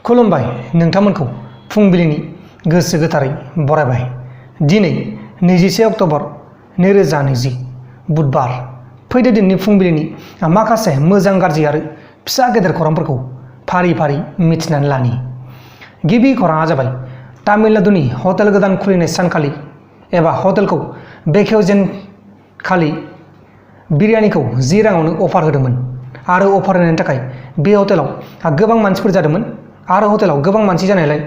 खुलुमबाय नोंथांमोनखौ फुंबिलिनि गोसो गोथारै बरायबाय। दिनै 21 अक्ट'बर 2020 बुधबार। फैदो दिनैनि फुंबिलिनि माखासे मोजां गाज्रि आरो फिसा गेदेर खौरांफोरखौ फारि फारि मिथिनानै लानि। गिबि खौराङा जाबाय तामिलनाडुनि हटेल गोदान खुलिनाय सानखालि एबा हटेलखौ बेखेवजेनखालि बिरियानिखौ 10 राङावनो अफार होदोंमोन आरो अफार होनायनि थाखाय बे हटेलाव गोबां मानसिफोर जादोंमोन आरो हटेलाव गोबां मानसि जानायलाय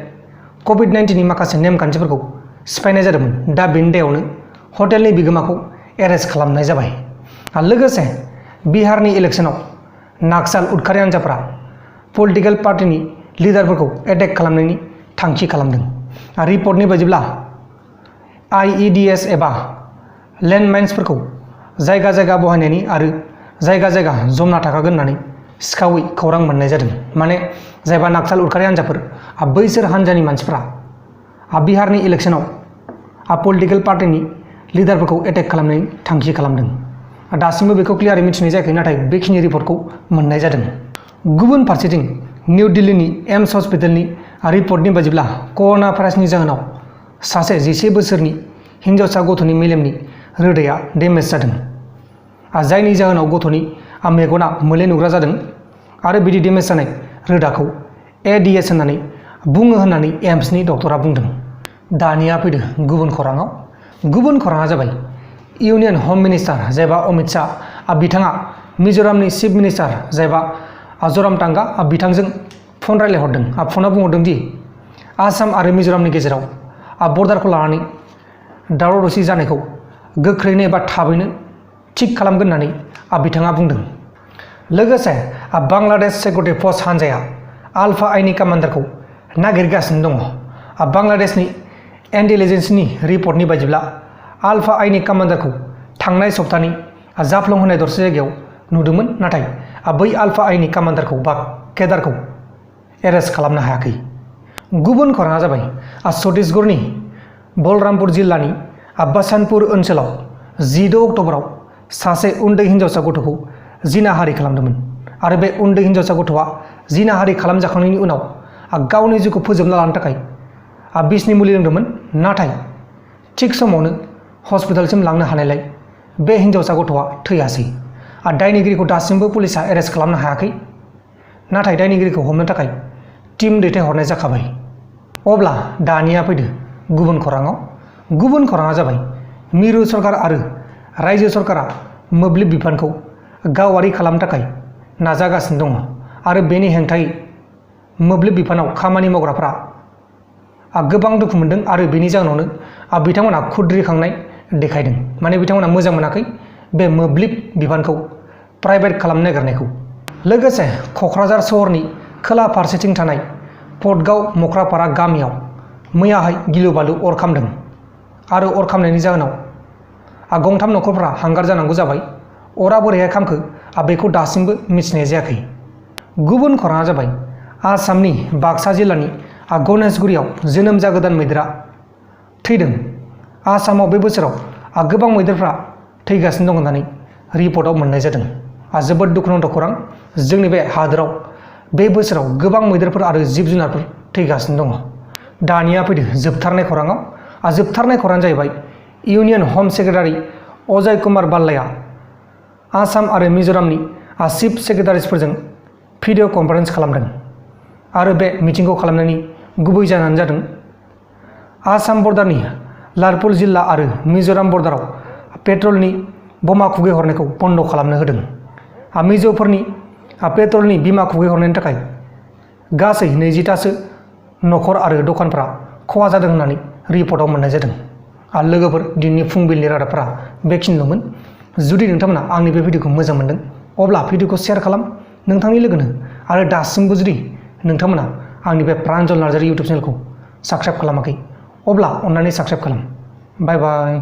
COVID-19 नि माखासे नेमखान्थिफोरखौ सिफायनाय जादोंमोन। दा बेनि दायावनो हटेलनि बिगोमाखौ एरेस्ट खालामनाय जाबाय। लोगोसे बिहारनि इलेक्सनाव नाक्साल उदखारि हान्जाफोरा पलिटिकेल पार्टिनि लिडारफोरखौ एटेक खालामनायनि थांखि खालामदों। रिपर्टनि बायदिब्ला IEDs एबा लेन्डमाइन्सफोरखौ जायगा जायगा बहायनायनि आरो जायगा जायगा जमना थाखागोन होननानै सिखावै खौरां मोननाय जादों। माने जायबा नाक्साल उदखारि हान्जाफोर बैसोर हान्जानि मानसिफ्रा बिहारनि इलेक्सनाव पलिटिकेल पार्टिनि लिडारफोरखौ एटेक खालामनायनि थांखि खालामदों। दासिमबो बेखौ क्लियारै मिथिनाय जायाखै, नाथाय बेखिनि रिपर्टखौ मोननाय जादों। गुबुन फारसेथिं निउ दिल्लीनि एम्स हस्पिटालनि रिपर्टनि बायदिब्ला कर'ना भाइरासनि जाहोनाव सासे 11 बोसोरनि हिन्जावसा गथ'नि मेलेमनि रोदाया डेमेज जादों, जायनि जाहोनाव गथ'नि मेगना मोले नुग्रा जादों आरो बिदि डेमेज जानाय रोदाखौ ADS होननानै बुङो होननानै एम्सनि डक्टरा बुंदों। दानिया फैदो गुबुन खौराङाव। गुबुन खौराङा जाबाय इउनियन हम मिनिस्टार जायबा अमित शाह बिथाङा मिज'रामनि चिफ मिनिस्टार जायबा ज'रामथांगा बिथांजों फन रायलायहरदों। फनाव बुंहरदों दि आसाम आरो मिज'रामनि गेजेराव बर्डारखौ लानानै दावराव दावसि जानायखौ गोख्रैनो एबा थाबैनो थिग खालामगोन होननानै बिथाङा बुंदों। लोगोसे बांलादेश सिकिउरिटि फर्स हान्जाया आल्फा आइनि कामान्डारखौ नागिरगासिनो दङ। बांलादेशनि इन्टेलिजेन्सनि रिपर्टनि बायदिब्ला आल्फा आइनि कामान्डारखौ थांनाय सप्तानि जाफ्लंहोनाय दरसे जायगायाव नुदोंमोन, नाथाय बै आल्फा आइनि कामान्डारखौ बा केडारखौ एरेस्ट खालामनो हायाखै। गुबुन खौराङा जाबाय छत्तीसगढ़नि बलरामपुर जिल्लानि बसन्तपुर ओनसोलाव 16 अक्ट'बराव सासे उन्दै हिन्जावसा गथ'खौ जिनाहारि खालामदोंमोन आरो बे उन्दै हिन्जावसा गथ'आ जिनाहारि खालामजाखांनायनि उनाव गावनि जिउखौ फोजोबना लानो थाखाय बिसनि मुलि लोंदोंमोन, नाथाय थिग समावनो हस्पिटालसिम लांनो हानायलाय बे हिन्जावसा गथ'आ थैयासै। दायनिगिरिखौ दासिमबो पुलिसा एरेस्ट खालामनो हायाखै, नाथाय दायनिगिरिखौ हमनो थाखाय टिम दैथायहरनाय जाखाबाय। अब्ला दानिया फैदो गुबुन खौराङाव। गुबुन खौराङा जाबाय मिरु सरकार आरो रायजो सरकारा मोब्लिब बिफानखौ गावारि खालामनो थाखाय नाजागासिनो दङ आरो बेनि हेंथायै मोब्लिब बिफानाव खामानि मावग्राफ्रा गोबां दुखु मोनदों आरो बेनि जाहोनावनो बिथांमोना खुद्रिखांनाय देखायदों। माने बिथांमोना मोजां मोनाखै बे मोब्लिब बिफानखौ प्राइभेट खालामनो नागिरनायखौ। लोगोसे क'क्राझार सहरनि खोला फारसेथिं थानाय पटगाव मख्रापारा गामियाव मैयाहाय गिलु बालु अर खामदों आरो अर खामनायनि जाहोनाव गंथाम न'खरफ्रा हांगार जानांगौ जाबाय। अरा बोरैहाय खामखो बेखौ दासिमबो मिथिनाय जायाखै। गुबुन खौराङा जाबाय आसामनि बाक्सा जिल्लानि गणेशगुरियाव जोनोम जागोदान मैदेरा थैदों। आसामाव बे बोसोराव गोबां मैदेरफ्रा थैगासिनो दं होननानै रिपर्टआव मोननाय जादों। जोबोद दुखुनांथाव खौरां। जोंनि बे हादोराव बे बोसोराव गोबां मैदेरफोर आरो जिब जुनारफोर थैगासिनो दङ। दानिया फैदो जोबथारनाय खौराङाव। जोबथारनाय खौराङानो जाहैबाय इउनियन हम सेक्रेटारि अजय कुमार बाल्लाया आसाम आरो मिज'रामनि चिफ सेक्रेटारिसफोरजों भिडिअ कनफारेन्स खालामदों आरो बे मिटिंखौ खालामनायनि गुबै जाहोनानो जादों आसाम बर्डारनि लारपुर जिल्ला आरो मिज'राम बर्डाराव पेट्रलनि बमा खुबैहरनायखौ बन्द' खालामनो होदों। मिज'फोरनि पेट्रलनि बिमा खुबैहरनायनि थाखाय गासै 20थासो न'खर आरो दखानफ्रा खहा जादों होननानै रिपर्टआव मोननाय जादों। लोगोफोर, दिनैनि फुंबिलिनि रादाबफोरा बेखिनिल'मोन। जुदि नोंथांमोना आंनि बे भिडिअखौ मोजां मोनदों अब्ला भिडिअखौ शेयार खालाम नोंथांनि लोगोनो, आरो दासिमबो जुदि नोंथांमोना आंनि बे प्रान्जल नार्जारि इउटुब चेनेलखौ साबस्क्राइब खालामाखै अब्ला अन्नानै साबस्क्राइब खालाम। बाय बाय।